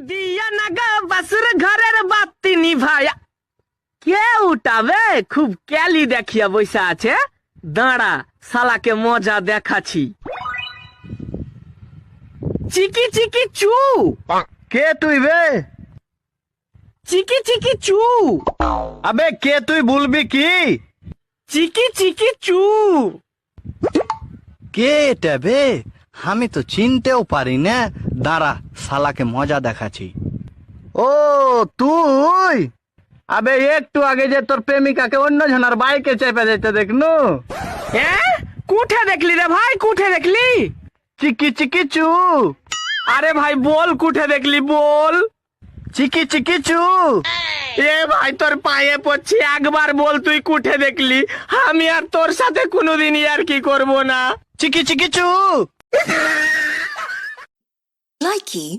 দিয়া না গো বাসুর ঘরের বাতি নিভায়া। কে উঠাবে? খুব ক্যালি দেখিয়া বসে আছে। দাঁড়া, শালাকে মজা দেখাচ্ছি। চিকি চিকি চু। কে তুই বে? চিকি চিকি চু। আবে কে তুই বলবি কি? চিকি চিকি চু। কে এটা বে? আমি তো চিনতেও পারি না। দাঁড়া, শালাকে মজা দেখাচ্ছি। ও তুই? আবে একটু আগে যে তোর প্রেমিকাকে অন্য জনের বাইকে চেপে যেতে দেখনু। কুঠে দেখলি রে ভাই, কুঠে দেখলি? চিকি চিকি চু। আরে ভাই বল, কুঠে দেখলি বল। চিকি চিকি চু। এ ভাই তোর পায়ে পড়ছি, একবার বল তুই কুঠে দেখলি। আমি আর তোর সাথে কোনোদিনই আর কি করব না। চিকি চিকি চু। Likey